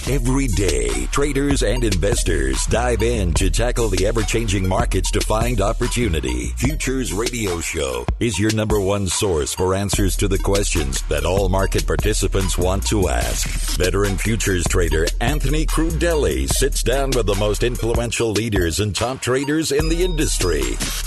Every day, traders and investors dive in to tackle the ever-changing markets to find opportunity. Futures Radio Show is your number one source for answers to the questions that all market participants want to ask. Veteran futures trader Anthony Crudele sits down with the most influential leaders and top traders in the industry.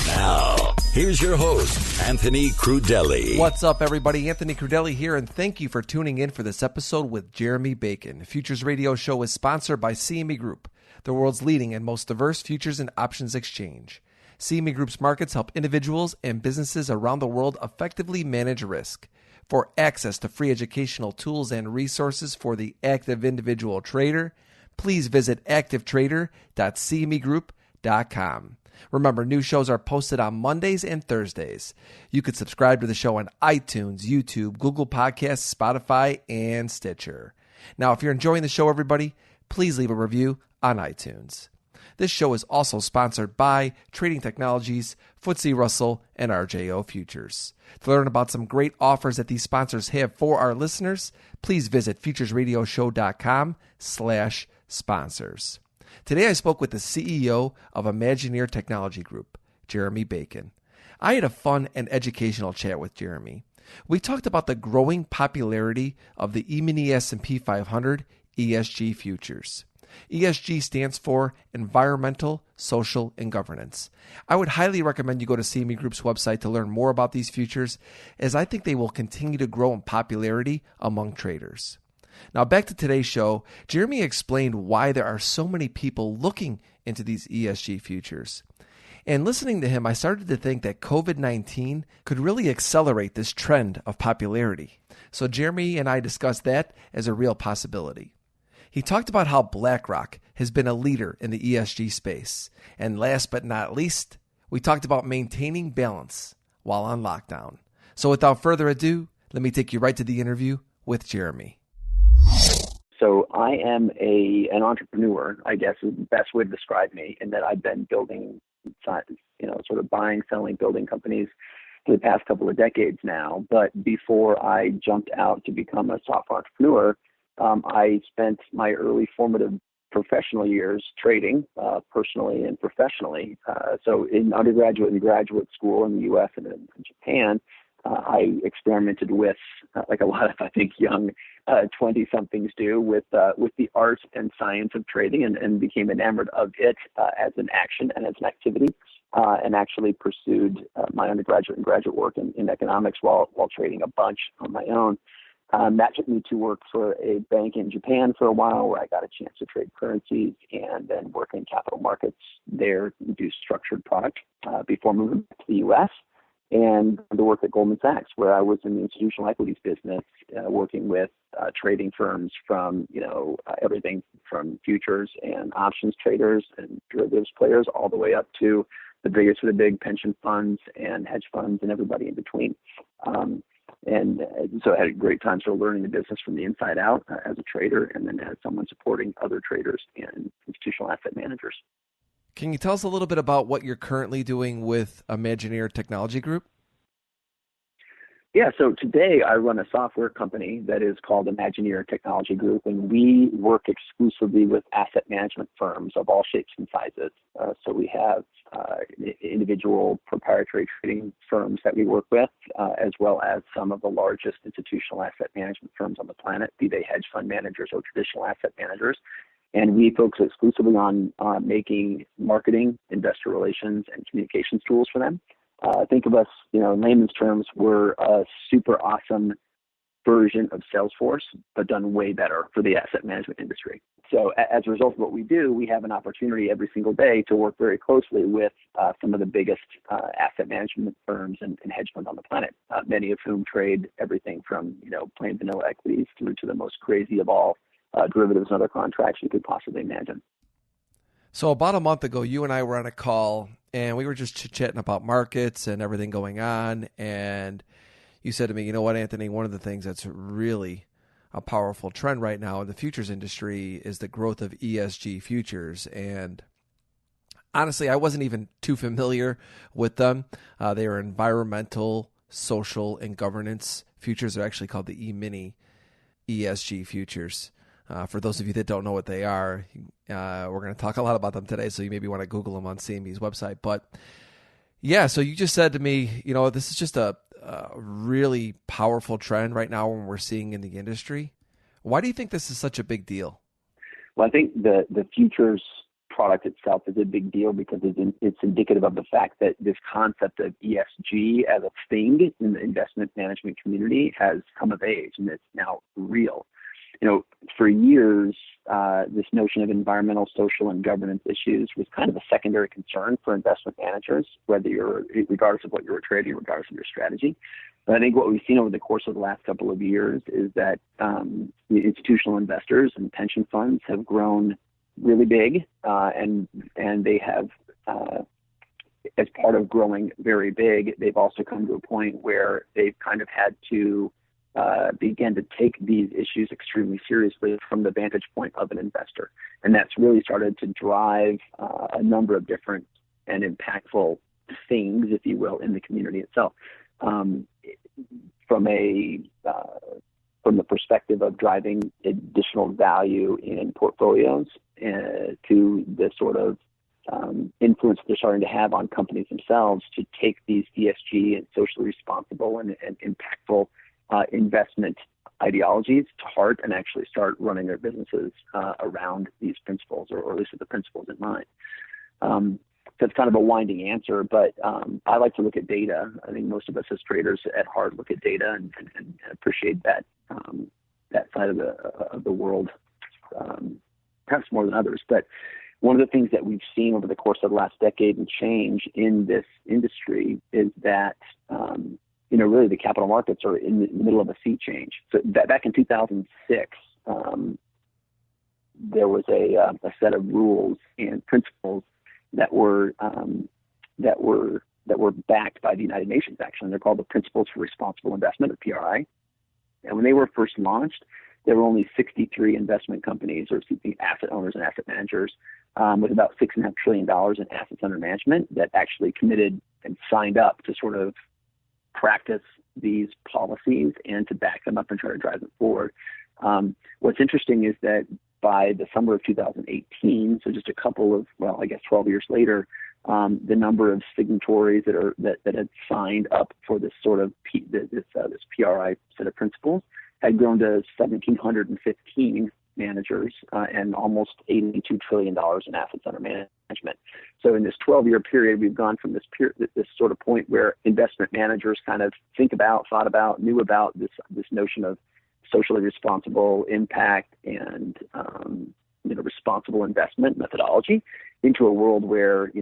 Now, here's your host, Anthony Crudele. What's up, everybody? Anthony Crudele here, and thank you for tuning in for this episode with Jeremie Bacon. Futures Radio Show is sponsored by CME Group, the world's leading and most diverse futures and options exchange. CME Group's markets help individuals and businesses around the world effectively manage risk. For access to free educational tools and resources for the active individual trader, please visit activetrader.cmegroup.com. Remember, new shows are posted on Mondays and Thursdays. You can subscribe to the show on iTunes, YouTube, Google Podcasts, Spotify, and Stitcher. Now, if you're enjoying the show, everybody, please leave a review on iTunes. This show is also sponsored by Trading Technologies, FTSE Russell, and RJO Futures. To learn about some great offers that these sponsors have for our listeners, please visit futuresradioshow.com/sponsors. Today I spoke with the CEO of Imagineer Technology Group, Jeremie Bacon. I had a fun and educational chat with Jeremie. We talked about the growing popularity of the E-Mini S&P 500 ESG Futures. ESG stands for Environmental, Social, and Governance. I would highly recommend you go to CME Group's website to learn more about these futures, as I think they will continue to grow in popularity among traders. Now, back to today's show, Jeremie explained why there are so many people looking into these ESG futures. And listening to him, I started to think that COVID-19 could really accelerate this trend of popularity. So Jeremie and I discussed that as a real possibility. He talked about how BlackRock has been a leader in the ESG space. And last but not least, we talked about maintaining balance while on lockdown. So without further ado, let me take you right to the interview with Jeremie. So I am an entrepreneur, I guess is the best way to describe me, in that I've been building, sort of buying, selling, building companies for the past couple of decades now. But before I jumped out to become a software entrepreneur, I spent my early formative professional years trading, personally and professionally. So in undergraduate and graduate school in the U.S. and in Japan, I experimented with, like a lot of, I think, young 20-somethings do, with the art and science of trading, and became enamored of it as an action and as an activity, and actually pursued my undergraduate and graduate work in economics while trading a bunch on my own. That took me to work for a bank in Japan for a while, where I got a chance to trade currencies and then work in capital markets there, do structured product before moving to the U.S. And the work at Goldman Sachs, where I was in the institutional equities business, working with trading firms from, everything from futures and options traders and derivatives players all the way up to the biggest of the big pension funds and hedge funds and everybody in between. And so I had a great time sort of learning the business from the inside out as a trader, and then as someone supporting other traders and institutional asset managers. Can you tell us a little bit about what you're currently doing with Imagineer Technology Group? Yeah, so today I run a software company that is called Imagineer Technology Group, and we work exclusively with asset management firms of all shapes and sizes. So we have individual proprietary trading firms that we work with, as well as some of the largest institutional asset management firms on the planet, be they hedge fund managers or traditional asset managers. And we focus exclusively on making marketing, investor relations, and communications tools for them. Think of us, in layman's terms, we're a super awesome version of Salesforce, but done way better for the asset management industry. So as a result of what we do, we have an opportunity every single day to work very closely with some of the biggest asset management firms and hedge funds on the planet, many of whom trade everything from, plain vanilla equities through to the most crazy of all derivatives and other contracts you could possibly imagine. So about a month ago, you and I were on a call, and we were just chit-chatting about markets and everything going on. And you said to me, you know what, Anthony, one of the things that's really a powerful trend right now in the futures industry is the growth of ESG futures. And honestly, I wasn't even too familiar with them. They are environmental, social, and governance futures. They're actually called the E-Mini ESG Futures. For those of you that don't know what they are, we're going to talk a lot about them today, so you maybe want to Google them on CME's website. But yeah, so you just said to me, this is just a really powerful trend right now when we're seeing in the industry. Why do you think this is such a big deal? Well, I think the futures product itself is a big deal because it's indicative of the fact that this concept of ESG as a thing in the investment management community has come of age, and it's now real. For years, this notion of environmental, social, and governance issues was kind of a secondary concern for investment managers, regardless of what you were trading, regardless of your strategy. But I think what we've seen over the course of the last couple of years is that the institutional investors and pension funds have grown really big, and they have, as part of growing very big, they've also come to a point where they've kind of had to begin to take these issues extremely seriously from the vantage point of an investor. And that's really started to drive a number of different and impactful things, if you will, in the community itself. From the perspective of driving additional value in portfolios to the sort of influence they're starting to have on companies themselves to take these ESG and socially responsible and impactful investment ideologies to heart and actually start running their businesses around these principles, or at least with the principles in mind. So it's kind of a winding answer, but I like to look at data. I think most of us as traders at heart look at data and appreciate that side of the world, perhaps more than others. But one of the things that we've seen over the course of the last decade and change in this industry is that really the capital markets are in the middle of a sea change. So back in 2006, there was a set of rules and principles that were backed by the United Nations. Actually, they're called the Principles for Responsible Investment, or PRI. And when they were first launched, there were only 63 investment companies, or asset owners and asset managers, with about $6.5 trillion in assets under management that actually committed and signed up to sort of practice these policies and to back them up and try to drive them forward. What's interesting is that by the summer of 2018, so just a couple of, 12 years later, the number of signatories that had signed up for this sort of this PRI set of principles had grown to 1,715 managers and almost $82 trillion in assets under management. So in this 12-year period, we've gone from this sort of point where investment managers kind of thought about, knew about this notion of socially responsible impact and responsible investment methodology, into a world where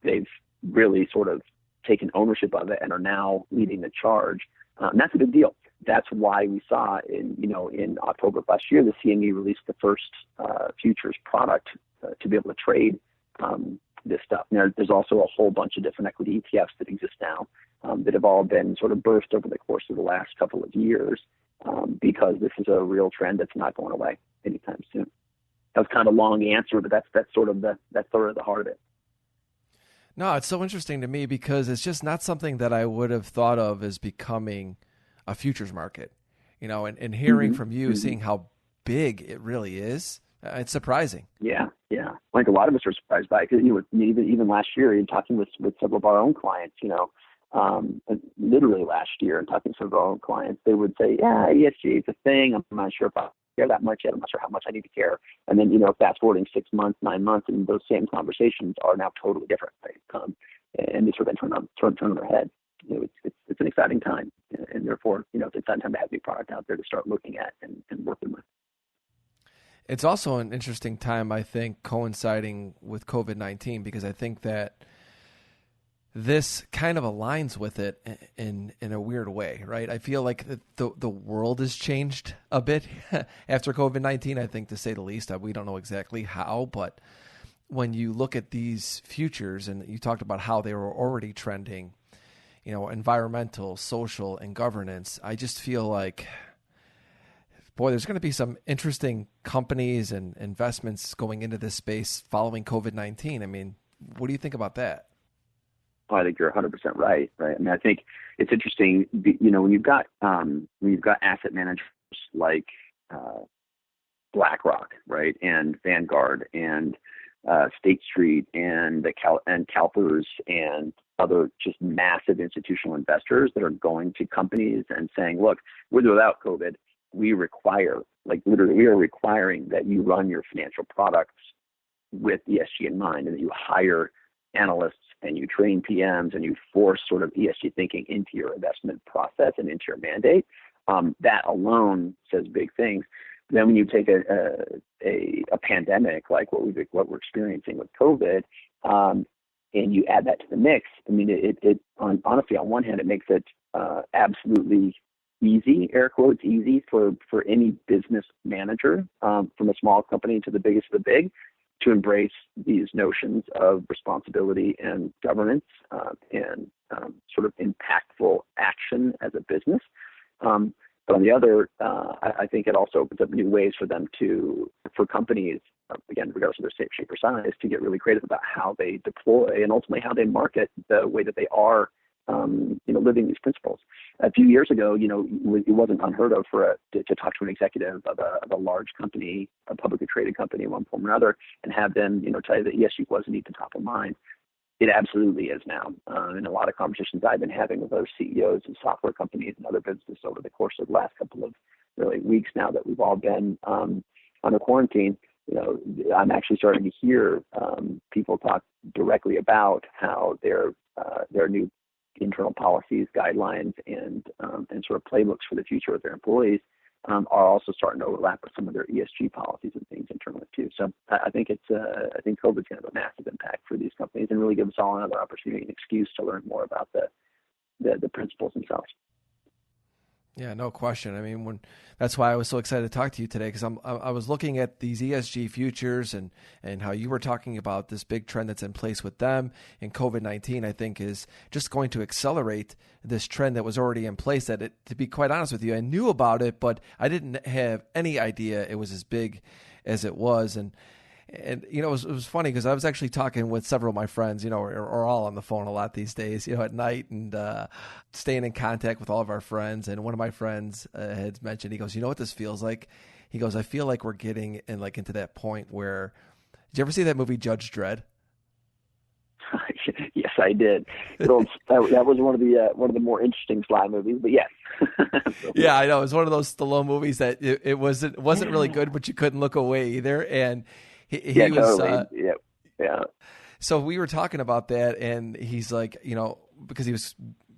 they've really sort of taken ownership of it and are now leading the charge. And that's a big deal. That's why we saw in October of last year, the CME released the first futures product to be able to trade this stuff. Now, there's also a whole bunch of different equity ETFs that exist now that have all been sort of birthed over the course of the last couple of years because this is a real trend that's not going away anytime soon. That was kind of a long answer, but that's sort of the heart of it. No, it's so interesting to me because it's just not something that I would have thought of as becoming a futures market, and hearing from you, seeing how big it really is, it's surprising. Yeah. Like a lot of us are surprised by it because even last year, talking with several of our own clients, literally last year, and talking to several of our own clients, they would say, "Yeah, ESG is a thing. I'm not sure if I care that much yet. I'm not sure how much I need to care." And then fast forwarding 6 months, 9 months, and those same conversations are now totally different, right? And they sort of turn on their head. It's an exciting time, and therefore, it's an exciting time to have a new product out there to start looking at and working with. It's also an interesting time, I think, coinciding with COVID-19, because I think that this kind of aligns with it in a weird way, right? I feel like the world has changed a bit after COVID-19, I think, to say the least. We don't know exactly how, but when you look at these futures, and you talked about how they were already trending, environmental, social, and governance, I just feel like, boy, there's going to be some interesting companies and investments going into this space following COVID-19. I mean, what do you think about that? I think you're 100% right. I mean, I think it's interesting, when you've got asset managers like BlackRock, right, and Vanguard and State Street and CalPERS and other just massive institutional investors that are going to companies and saying, look, with or without COVID, we require, like literally, we are requiring that you run your financial products with ESG in mind, and that you hire analysts and you train PMs and you force sort of ESG thinking into your investment process and into your mandate. That alone says big things. Then when you take a pandemic like what we're experiencing with COVID, and you add that to the mix, I mean, honestly, on one hand, it makes it absolutely easy, air quotes, easy for any business manager, from a small company to the biggest of the big, to embrace these notions of responsibility and governance, and sort of impactful action as a business. But on the other, I think it also opens up new ways for companies, again, regardless of their shape or size, to get really creative about how they deploy and ultimately how they market the way that they are, living these principles. A few years ago, it wasn't unheard of to talk to an executive of a large company, a publicly traded company in one form or another, and have them, tell you that ESG wasn't even top of mind. It absolutely is now. In a lot of conversations I've been having with other CEOs of software companies and other businesses over the course of the last couple of really weeks now that we've all been under quarantine, I'm actually starting to hear people talk directly about how their new internal policies, guidelines, and sort of playbooks for the future of their employees are also starting to overlap with some of their ESG policies and things internally too. So I think I think COVID's going to have a massive impact for these companies and really give us all another opportunity and excuse to learn more about the principles themselves. Yeah, no question. I mean, that's why I was so excited to talk to you today, because I was looking at these ESG futures and how you were talking about this big trend that's in place with them, and COVID-19, I think, is just going to accelerate this trend that was already in place. That to be quite honest with you, I knew about it, but I didn't have any idea it was as big as it was. And it was funny because I was actually talking with several of my friends, are all on the phone a lot these days, at night, and staying in contact with all of our friends. And one of my friends had mentioned, he goes, you know what this feels like? He goes, I feel like we're getting into that point where, did you ever see that movie Judge Dredd? Yes, I did. That was one of the more interesting Sly movies, but yes. Yeah, I know. It was one of those Stallone movies that it wasn't really good, but you couldn't look away either. And he was, totally. Yeah. So we were talking about that, and he's like, because he was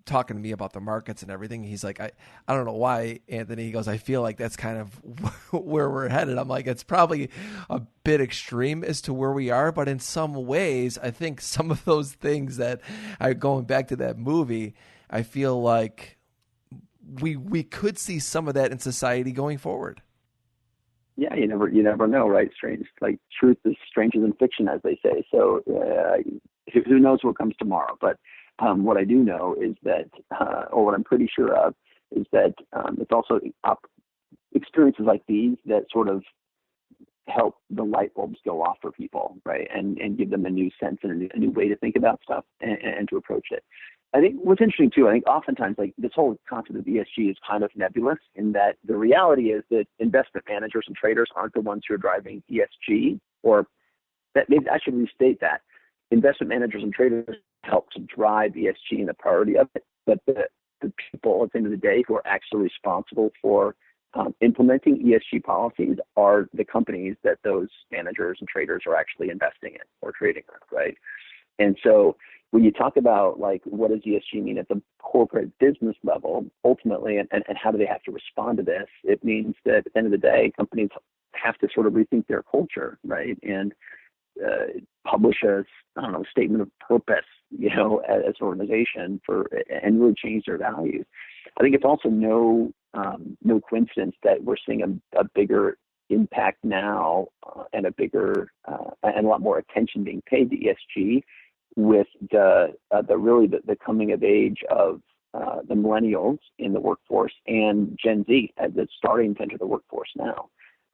talking to me about the markets and everything, he's like, I don't know why, Anthony. He goes, I feel like that's kind of where we're headed. I'm like, it's probably a bit extreme as to where we are, but in some ways, I think some of those things that are going back to that movie, I feel like we could see some of that in society going forward. Yeah, you never know, right? Strange, like truth is stranger than fiction, as they say. So who knows what comes tomorrow? But what I do know is that, or what I'm pretty sure of, is that it's also experiences like these that sort of help the light bulbs go off for people, right? And give them a new sense and a new way to think about stuff and to approach it. I think what's interesting too, I think oftentimes like this whole concept of ESG is kind of nebulous in that the reality is that investment managers and traders aren't the ones who are driving ESG, or that maybe I should restate that. Investment managers and traders help to drive ESG and the priority of it, but the people at the end of the day who are actually responsible for implementing ESG policies are the companies that those managers and traders are actually investing in or trading in, right? And so when you talk about like what does ESG mean at the corporate business level, ultimately, and how do they have to respond to this, it means that at the end of the day, companies have to sort of rethink their culture, right? And publish a statement of purpose, as an organization and really change their values. I think it's also no coincidence that we're seeing a bigger impact now and a bigger and a lot more attention being paid to ESG with the coming of age of the millennials in the workforce and Gen Z as it's starting to enter the workforce now.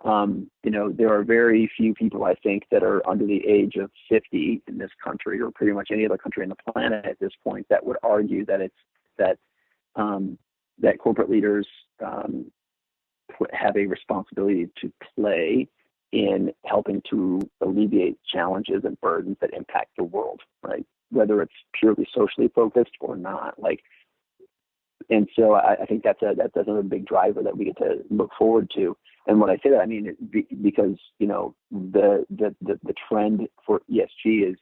There are very few people, I think, that are under the age of 50 in this country or pretty much any other country on the planet at this point that would argue that corporate leaders have a responsibility to play in helping to alleviate challenges and burdens that impact the world, right? Whether it's purely socially focused or not. And so I think that's another big driver that we get to look forward to. And when I say that, I mean because the trend for ESG is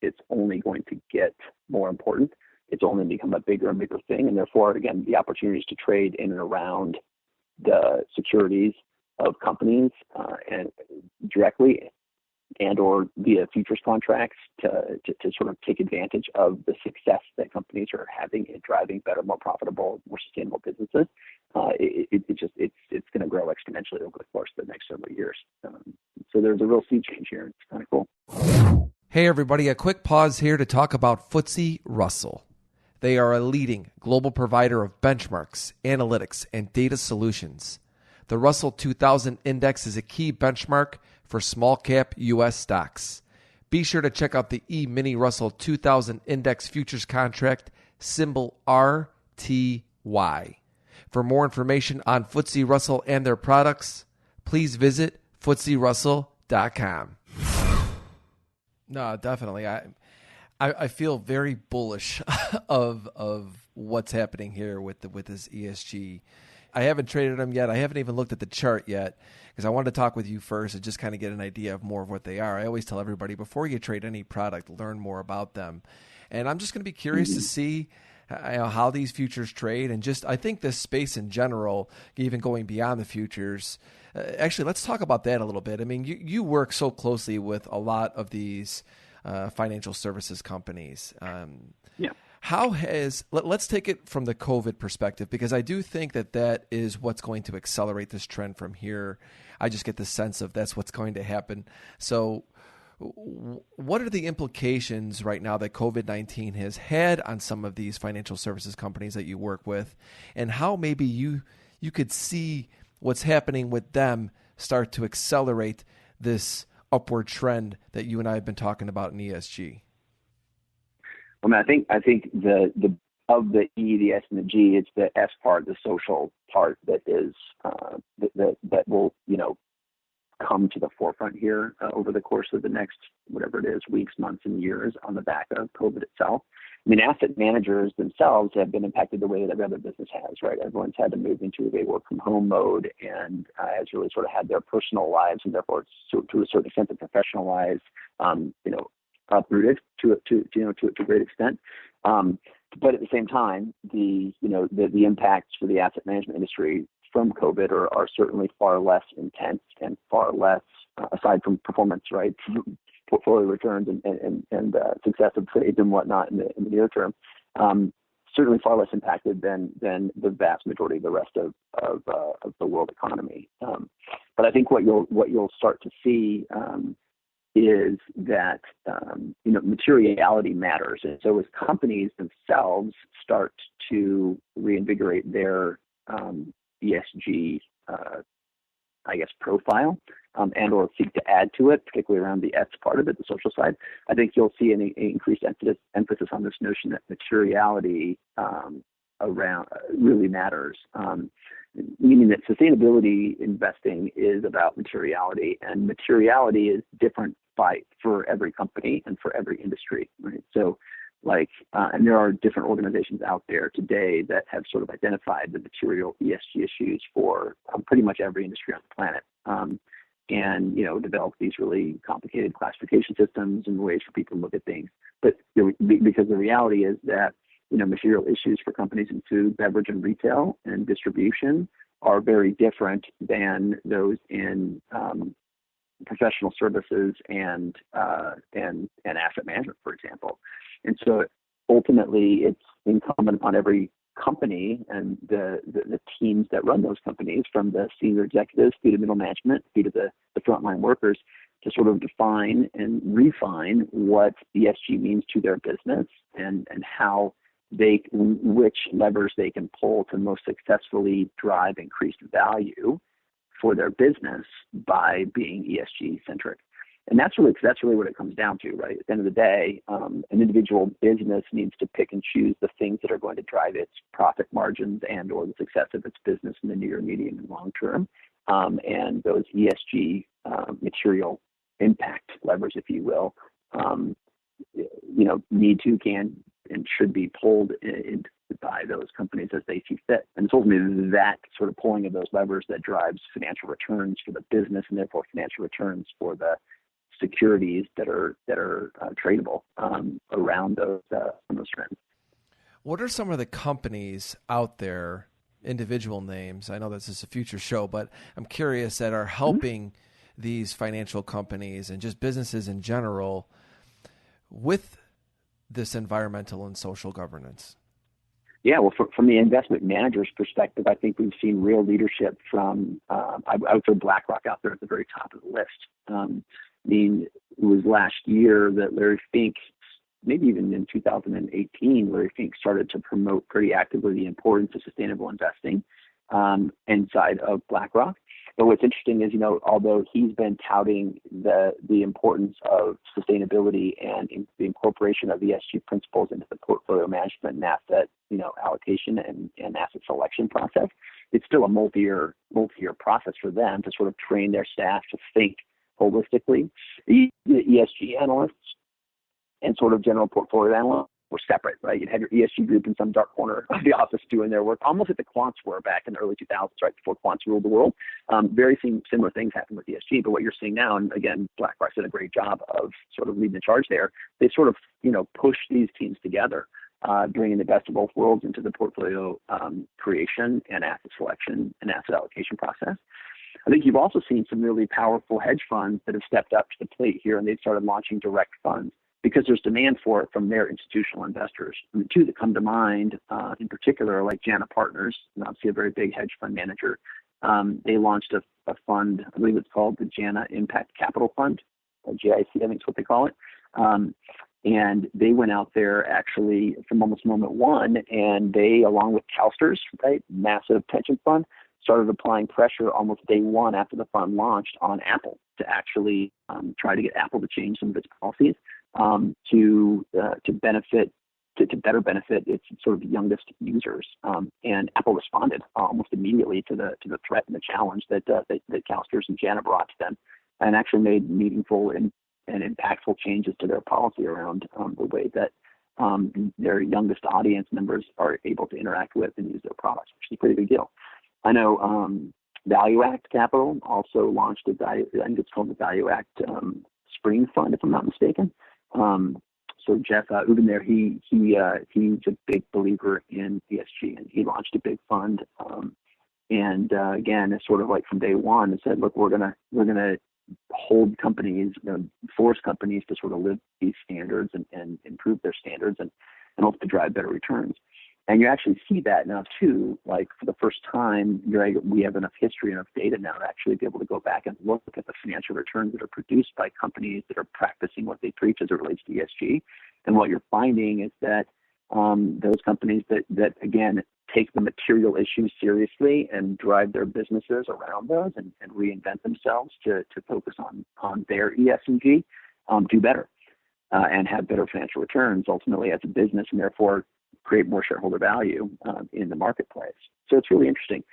it's only going to get more important. It's only become a bigger and bigger thing, and therefore, again, the opportunities to trade in and around the securities of companies and directly and or via futures contracts to sort of take advantage of the success that companies are having in driving better, more profitable, more sustainable businesses. It's going to grow exponentially over the course of the next several years. So there's a real sea change here. It's kind of cool. Hey everybody, a quick pause here to talk about FTSE Russell. They are a leading global provider of benchmarks, analytics, and data solutions. The Russell 2000 Index is a key benchmark for small-cap U.S. stocks. Be sure to check out the E-Mini Russell 2000 Index Futures contract, symbol RTY. For more information on FTSE Russell and their products, please visit FTSERussell.com. No, definitely. I feel very bullish of what's happening here with this ESG. I haven't traded them yet. I haven't even looked at the chart yet because I wanted to talk with you first and just kind of get an idea of more of what they are. I always tell everybody before you trade any product, learn more about them. And I'm just going to be curious to see how these futures trade, and just I think this space in general, even going beyond the futures. Actually, let's talk about that a little bit. I mean, you work so closely with a lot of these financial services companies. Yeah. Let's take it from the COVID perspective, because I do think that is what's going to accelerate this trend from here. I just get the sense of that's what's going to happen. So what are the implications right now that COVID-19 has had on some of these financial services companies that you work with, and how maybe you could see what's happening with them start to accelerate this upward trend that you and I have been talking about in ESG? I mean, I think the of the E, the S, and the G, it's the S part, the social part that is that will come to the forefront here over the course of the next whatever it is, weeks, months, and years on the back of COVID itself. I mean, asset managers themselves have been impacted the way that every other business has, right? Everyone's had to move into a work from home mode and has really sort of had their personal lives and therefore to a certain extent the professional lives, uprooted to a great extent. But at the same time, the impacts for the asset management industry from COVID are certainly far less intense and far less, aside from performance, right? Portfolio returns and success of trades and whatnot in the near term, certainly far less impacted than the vast majority of the rest of the world economy. But I think what you'll start to see is that materiality matters, and so as companies themselves start to reinvigorate their ESG, profile, and or seek to add to it, particularly around the S part of it, the social side, I think you'll see an increased emphasis on this notion that materiality around really matters. Meaning that sustainability investing is about materiality, and materiality is different for every company and for every industry, right? So, and there are different organizations out there today that have sort of identified the material ESG issues for pretty much every industry on the planet, and develop these really complicated classification systems and ways for people to look at things. But because the reality is that material issues for companies in food, beverage, and retail and distribution are very different than those in professional services and asset management, for example. And so ultimately, it's incumbent upon every company and the teams that run those companies, from the senior executives through to middle management through to the frontline workers, to sort of define and refine what ESG means to their business and how which levers they can pull to most successfully drive increased value for their business by being ESG centric. And that's really what it comes down to, right? At the end of the day, an individual business needs to pick and choose the things that are going to drive its profit margins and or the success of its business in the near, medium, and long term. And those ESG material impact levers, if you will, need to, can, and should be pulled in by those companies as they see fit. And it's ultimately that sort of pulling of those levers that drives financial returns for the business and therefore financial returns for the securities that are tradable around those trends. What are some of the companies out there, individual names? I know this is a future show, but I'm curious, that are helping these financial companies and just businesses in general with this environmental and social governance? Yeah, well, from the investment manager's perspective, I think we've seen real leadership from, I would throw BlackRock out there at the very top of the list. It was last year that Larry Fink, maybe even in 2018, Larry Fink started to promote pretty actively the importance of sustainable investing inside of BlackRock. But what's interesting is, although he's been touting the importance of sustainability and the incorporation of ESG principles into the portfolio management and asset, allocation and asset selection process, it's still a multi-year process for them to sort of train their staff to think holistically. The ESG analysts and sort of general portfolio analysts were separate, right? You'd have your ESG group in some dark corner of the office doing their work, almost like the quants were back in the early 2000s, right before quants ruled the world. Very similar things happen with ESG, but what you're seeing now, and again, BlackRock's did a great job of sort of leading the charge there. They sort of, push these teams together, bringing the best of both worlds into the portfolio creation and asset selection and asset allocation process. I think you've also seen some really powerful hedge funds that have stepped up to the plate here, and they've started launching direct funds because there's demand for it from their institutional investors. And the two that come to mind in particular are like Jana Partners, and obviously a very big hedge fund manager. They launched a fund, I believe it's called the Jana Impact Capital Fund, JIC, I think is what they call it. And they went out there actually from almost moment one, and they, along with CalSTRS, right, massive pension fund, started applying pressure almost day one after the fund launched on Apple to actually try to get Apple to change some of its policies to better benefit its sort of youngest users. And Apple responded almost immediately to the threat and the challenge that CalSTRS and Jana brought to them, and actually made meaningful and impactful changes to their policy around the way that their youngest audience members are able to interact with and use their products, which is a pretty big deal. I know Value Act Capital also launched I think it's called the Value Act Spring Fund, if I'm not mistaken. So Jeff Ubben there, he's a big believer in ESG, and he launched a big fund. Again, it's sort of like from day one, it said, look, we're gonna hold companies, force companies to sort of live these standards and improve their standards and hope to drive better returns. And you actually see that now too, like for the first time, we have enough history, enough data now to actually be able to go back and look at the financial returns that are produced by companies that are practicing what they preach as it relates to ESG. And what you're finding is that those companies that again, take the material issues seriously and drive their businesses around those and reinvent themselves to focus on their ESG, do better and have better financial returns ultimately as a business, and therefore create more shareholder value in the marketplace. So it's really interesting.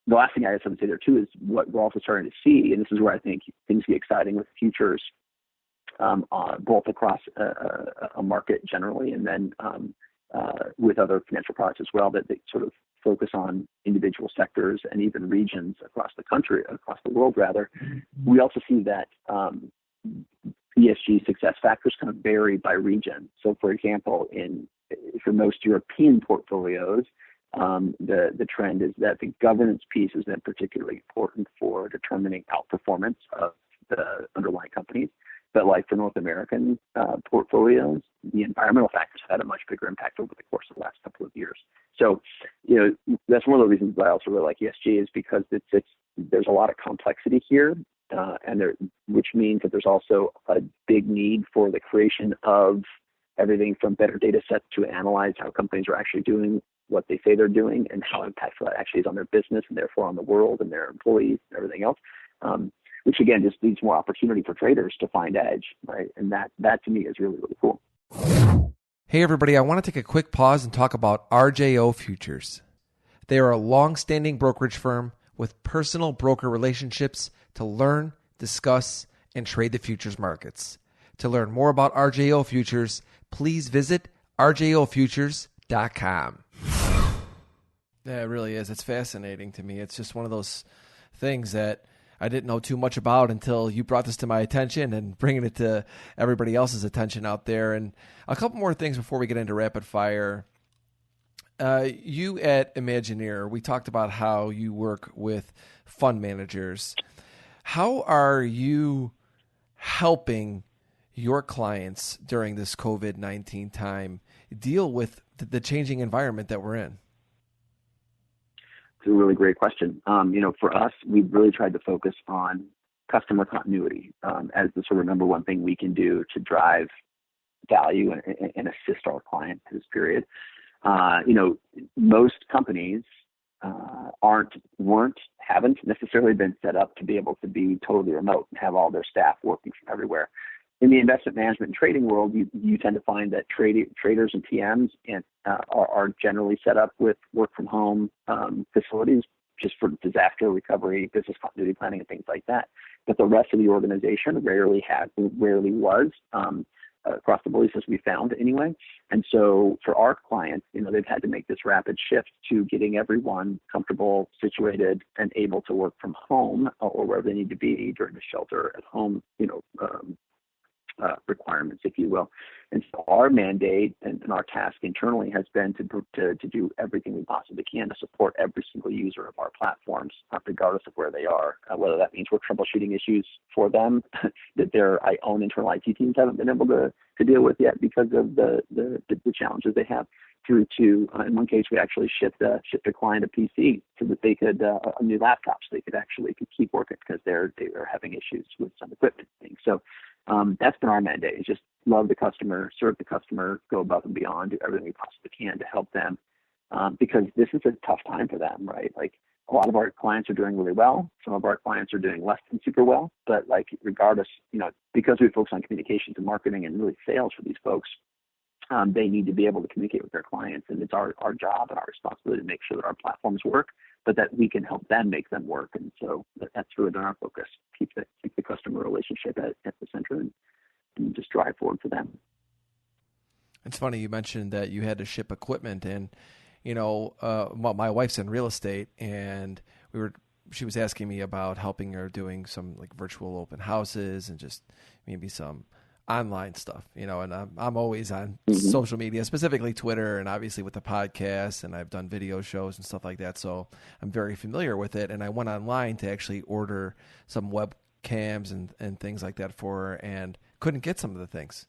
The last thing I have to say there too is what we're also starting to see, and this is where I think things get exciting with futures, both across a market generally and then with other financial products as well, that they sort of focus on individual sectors and even regions across the country, across the world rather. We also see that ESG success factors kind of vary by region. So for example, for most European portfolios, the trend is that the governance piece is then particularly important for determining outperformance of the underlying companies. But like for North American portfolios, the environmental factors had a much bigger impact over the course of the last couple of years. So, that's one of the reasons why I also really like ESG, is because there's a lot of complexity here, which means that there's also a big need for the creation of everything from better data sets to analyze how companies are actually doing what they say they're doing and how impactful that actually is on their business and therefore on the world and their employees and everything else, which again just leads more opportunity for traders to find edge, right? And that to me is really, really cool. Hey everybody, I want to take a quick pause and talk about RJO Futures. They are a long-standing brokerage firm with personal broker relationships to learn, discuss, and trade the futures markets. To learn more about RJO Futures, please visit rjofutures.com. Yeah, it really is. It's fascinating to me. It's just one of those things that I didn't know too much about until you brought this to my attention and bringing it to everybody else's attention out there. And a couple more things before we get into rapid fire. You at Imagineer, we talked about how you work with fund managers. How are you helping your clients during this COVID-19 time deal with the changing environment that we're in? It's a really great question. For us, we've really tried to focus on customer continuity as the sort of number one thing we can do to drive value and assist our client through this period. Most companies haven't necessarily been set up to be able to be totally remote and have all their staff working from everywhere. In the investment management and trading world, you tend to find that traders and PMs are generally set up with work from home facilities just for disaster recovery, business continuity planning, and things like that. But the rest of the organization rarely was across the board, as we found anyway. And so for our clients, they've had to make this rapid shift to getting everyone comfortable, situated, and able to work from home or wherever they need to be during the shelter at home, requirements, if you will. And so our mandate and our task internally has been to do everything we possibly can to support every single user of our platforms, regardless of where they are, whether that means we're troubleshooting issues for them that their own internal IT teams haven't been able to deal with yet because of the challenges they have, through to, in one case, we actually shipped a client a PC so that they could, a new laptop, so they could keep working because they were having issues with some equipment things. So that's been our mandate, is just love the customer, serve the customer, go above and beyond, do everything we possibly can to help them, because this is a tough time for them, right? Like, a lot of our clients are doing really well. Some of our clients are doing less than super well, but regardless, because we focus on communications and marketing and really sales for these folks, they need to be able to communicate with their clients, and it's our job and our responsibility to make sure that our platforms work, but that we can help them make them work. And so that's really been our focus: keep the customer relationship at the center and just drive forward for them. It's funny you mentioned that you had to ship equipment, and my wife's in real estate, and she was asking me about helping her doing some virtual open houses and just maybe some online stuff, and I'm always on social media, specifically Twitter, and obviously with the podcast, and I've done video shows and stuff like that. So I'm very familiar with it. And I went online to actually order some webcams and things like that for her, and couldn't get some of the things.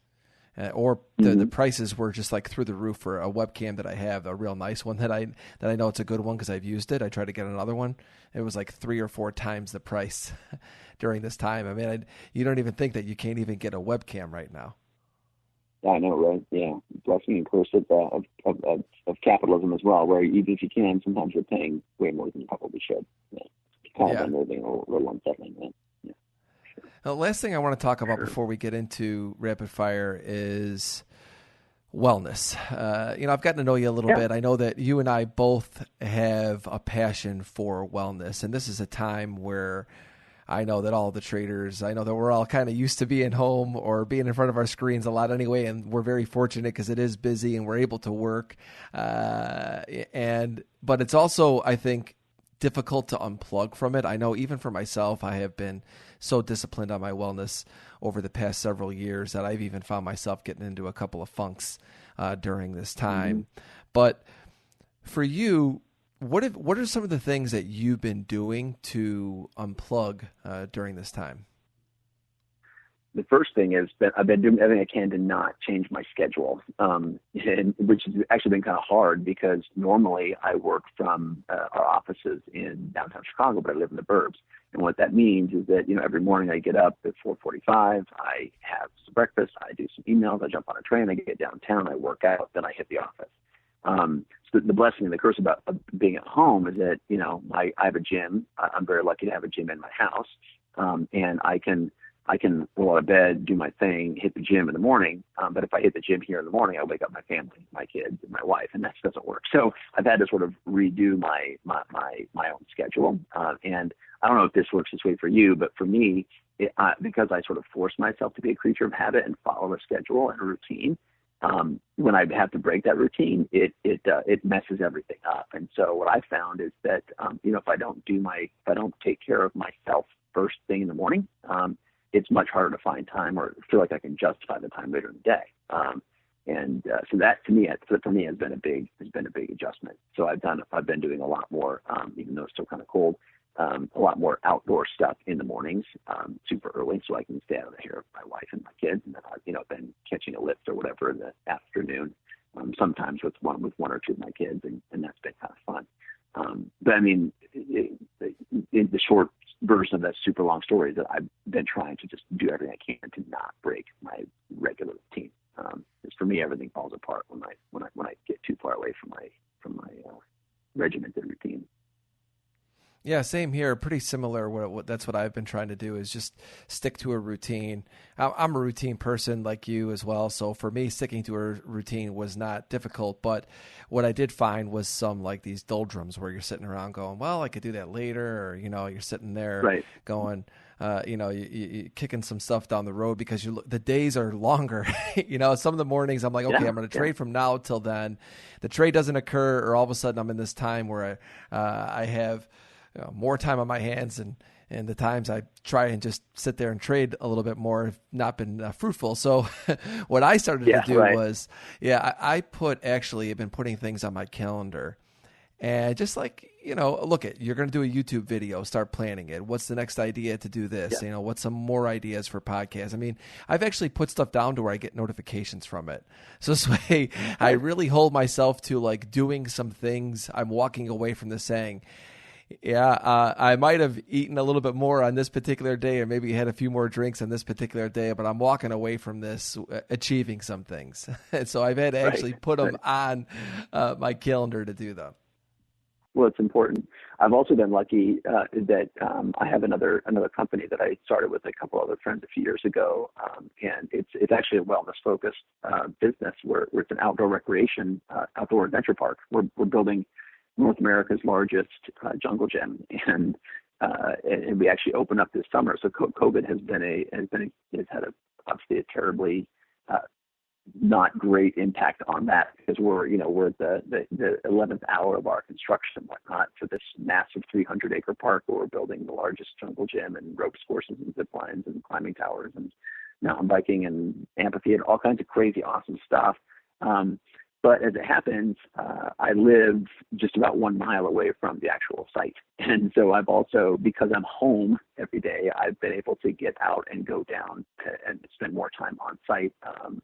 The prices were just through the roof for a webcam that I have, a real nice one that I know it's a good one because I've used it. I tried to get another one. It was 3 or 4 times the price during this time. I mean, you don't even think that you can't even get a webcam right now. Yeah, I know, right? Yeah, blessing and curse of capitalism as well, where even if you can, sometimes you're paying way more than you probably should. Yeah. Kind of unnerving or a little unsettling. Yeah. The last thing I want to talk about before we get into rapid fire is wellness. I've gotten to know you a little bit. I know that you and I both have a passion for wellness, and this is a time where I know that all the traders, I know that we're all kind of used to being home or being in front of our screens a lot anyway, and we're very fortunate because it is busy and we're able to work. But it's also, I think, difficult to unplug from it. I know even for myself, I have been so disciplined on my wellness over the past several years that I've even found myself getting into a couple of funks during this time. But for you, what are some of the things that you've been doing to unplug during this time? The first thing is that I've been doing everything I can to not change my schedule, which has actually been kind of hard because normally I work from our offices in downtown Chicago, but I live in the burbs. And what that means is that, every morning I get up at 4:45, I have some breakfast, I do some emails, I jump on a train, I get downtown, I work out, then I hit the office. So the blessing and the curse about being at home is that, I have a gym. I'm very lucky to have a gym in my house. And I can roll out of bed, do my thing, hit the gym in the morning. But if I hit the gym here in the morning, I wake up my family, my kids, and my wife, and that doesn't work. So I've had to sort of redo my own schedule. And I don't know if this works this way for you, but for me, because I sort of force myself to be a creature of habit and follow a schedule and a routine, when I have to break that routine, it messes everything up. And so what I found is that, if I don't take care of myself first thing in the morning, it's much harder to find time or feel like I can justify the time later in the day. So that to me, for me has been a big adjustment. So I've been doing a lot more, even though it's still kind of cold, a lot more outdoor stuff in the mornings, super early, so I can stay out of the hair of my wife and my kids. And then I've been catching a lift or whatever in the afternoon, sometimes with one or two of my kids, and that's been kind of fun. But I mean, in the short version of that super long story is that I've been trying to just do everything I can to not break my regular routine. Because for me, everything falls apart when I get too far away from my regimented routine. Yeah, same here. Pretty similar. That's what I've been trying to do is just stick to a routine. I'm a routine person like you as well. So for me, sticking to a routine was not difficult. But what I did find was some like these doldrums where you're sitting around going, well, I could do that later. Or, you're sitting there right. going, you kicking some stuff down the road because the days are longer. Some of the mornings I'm like, okay, I'm going to trade from now till then. The trade doesn't occur, or all of a sudden I'm in this time where I have more time on my hands, and the times I try and just sit there and trade a little bit more have not been fruitful. So what I started to do was, I have been putting things on my calendar, and just like, you're going to do a YouTube video, start planning it. What's the next idea to do this? Yeah. What's some more ideas for podcasts? I mean, I've actually put stuff down to where I get notifications from it. So this way I really hold myself to like doing some things. I'm walking away from this saying, I might have eaten a little bit more on this particular day, or maybe had a few more drinks on this particular day, but I'm walking away from this achieving some things. And so I've had to actually put them on my calendar to do them. Well, it's important. I've also been lucky that I have another company that I started with a couple other friends a few years ago, and it's actually a wellness-focused business where it's an outdoor recreation, outdoor adventure park. We're building North America's largest jungle gym, and we actually opened up this summer. So COVID has had obviously a terribly not great impact on that, because we're at the 11th hour of our construction and whatnot for this massive 300-acre park where we're building the largest jungle gym and ropes courses and zip lines and climbing towers and mountain biking and amphitheater, all kinds of crazy awesome stuff. But as it happens, I live just about 1 mile away from the actual site. And so I've also, because I'm home every day, I've been able to get out and go down and spend more time on site, on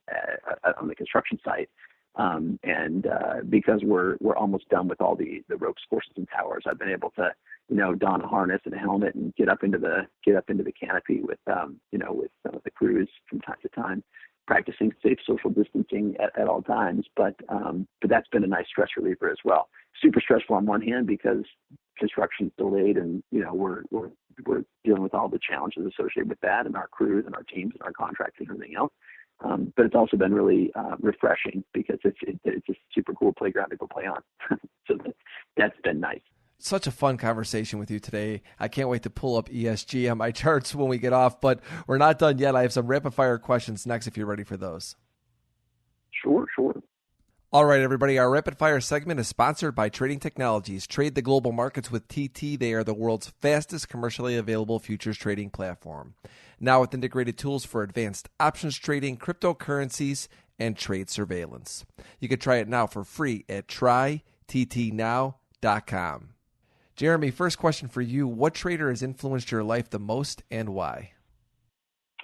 the construction site. And because we're almost done with all the ropes courses and towers, I've been able to, don a harness and a helmet and get up into the canopy with some of the crews from time to time, practicing safe social distancing at all times. But that's been a nice stress reliever as well. Super stressful on one hand because construction's delayed, and we're dealing with all the challenges associated with that, and our crews and our teams and our contractors and everything else. But it's also been really refreshing because it's a super cool playground to go play on. So that's been nice. Such a fun conversation with you today. I can't wait to pull up ESG on my charts when we get off, but we're not done yet. I have some rapid fire questions next if you're ready for those. Sure. All right, everybody. Our rapid fire segment is sponsored by Trading Technologies. Trade the global markets with TT. They are the world's fastest commercially available futures trading platform. Now with integrated tools for advanced options trading, cryptocurrencies, and trade surveillance. You can try it now for free at tryttnow.com. Jeremie, first question for you. What trader has influenced your life the most and why?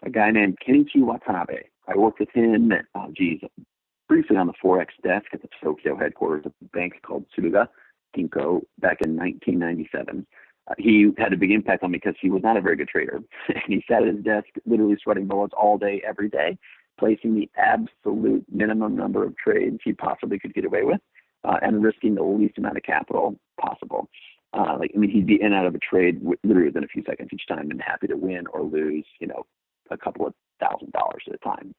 A guy named Kenichi Watanabe. I worked with him briefly on the Forex desk at the Tokyo headquarters of a bank called Tsuruga Kinko back in 1997. He had a big impact on me because he was not a very good trader. And he sat at his desk literally sweating bullets all day, every day, placing the absolute minimum number of trades he possibly could get away with, and risking the least amount of capital possible. He'd be in and out of a trade literally within a few seconds each time, and happy to win or lose, a couple of $1,000 at a time.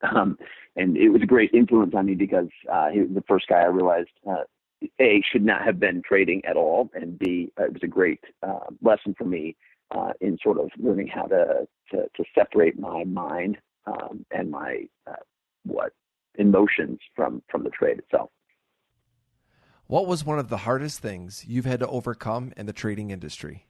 And it was a great influence on me because he was the first guy I realized, A, should not have been trading at all, and B, it was a great lesson for me in sort of learning how to separate my mind and my emotions from the trade itself. What was one of the hardest things you've had to overcome in the trading industry?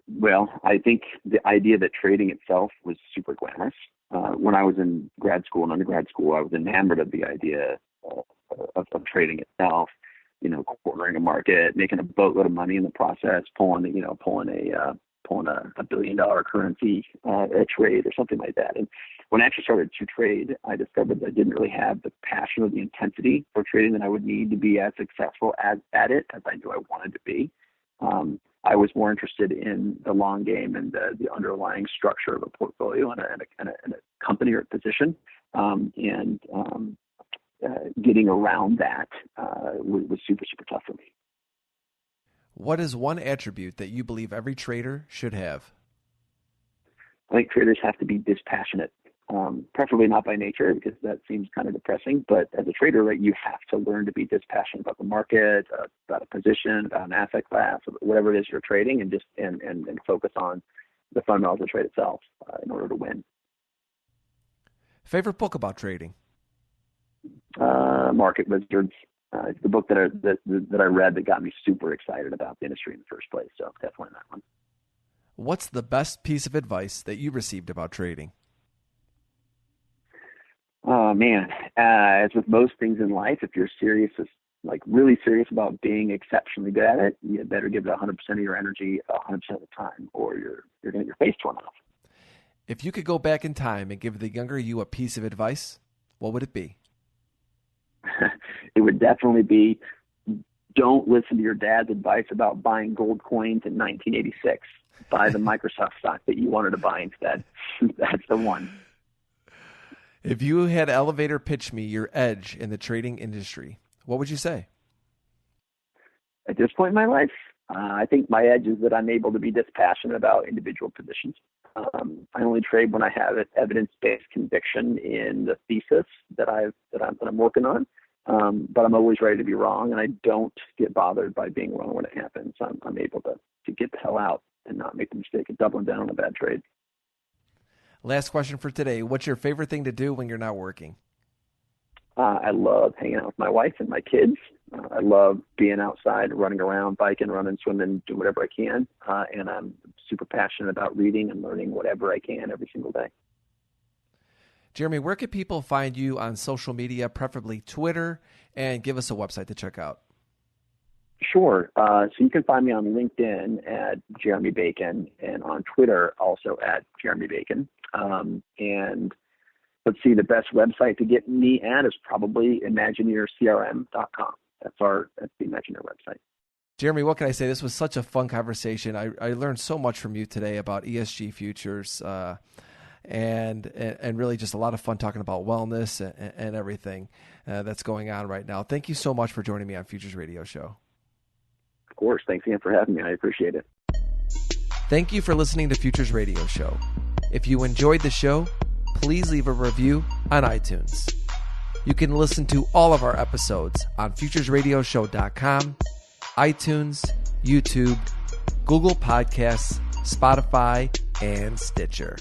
Well, I think the idea that trading itself was super glamorous. When I was in grad school and undergrad school, I was enamored of the idea of trading itself. Cornering a market, making a boatload of money in the process, pulling a $1 billion currency trade or something like that. And when I actually started to trade, I discovered that I didn't really have the passion or the intensity for trading that I would need to be as successful at it as I knew I wanted to be. I was more interested in the long game and the underlying structure of a portfolio and a company or position, getting around that was super, super tough for me. What is one attribute that you believe every trader should have? I think traders have to be dispassionate, preferably not by nature, because that seems kind of depressing. But as a trader, right, you have to learn to be dispassionate about the market, about a position, about an asset class, whatever it is you're trading, and just and focus on the fundamentals of the trade itself in order to win. Favorite book about trading? Market Wizards. It's the book that I read that got me super excited about the industry in the first place. So definitely that one. What's the best piece of advice that you received about trading? Oh man, as with most things in life, if you're serious, really serious about being exceptionally good at it, you better give it 100% of your energy 100% of the time, or you're going to get your face torn off. If you could go back in time and give the younger you a piece of advice, what would it be? It would definitely be, don't listen to your dad's advice about buying gold coins in 1986. Buy the Microsoft stock that you wanted to buy instead. That's the one. If you had elevator pitch me your edge in the trading industry, what would you say? At this point in my life, I think my edge is that I'm able to be dispassionate about individual positions. I only trade when I have an evidence-based conviction in the thesis that I'm working on. But I'm always ready to be wrong, and I don't get bothered by being wrong when it happens. I'm able to get the hell out and not make the mistake of doubling down on a bad trade. Last question for today. What's your favorite thing to do when you're not working? I love hanging out with my wife and my kids. I love being outside, running around, biking, running, swimming, doing whatever I can. And I'm super passionate about reading and learning whatever I can every single day. Jeremie, where can people find you on social media, preferably Twitter, and give us a website to check out? Sure. So you can find me on LinkedIn at Jeremie Bacon and on Twitter also at Jeremie Bacon. And let's see, the best website to get me at is probably imagineercrm.com. That's the Imagineer website. Jeremie, what can I say? This was such a fun conversation. I learned so much from you today about ESG Futures, and really just a lot of fun talking about wellness and everything that's going on right now. Thank you so much for joining me on Futures Radio Show. Of course. Thanks again for having me. I appreciate it. Thank you for listening to Futures Radio Show. If you enjoyed the show, please leave a review on iTunes. You can listen to all of our episodes on futuresradioshow.com, iTunes, YouTube, Google Podcasts, Spotify, and Stitcher.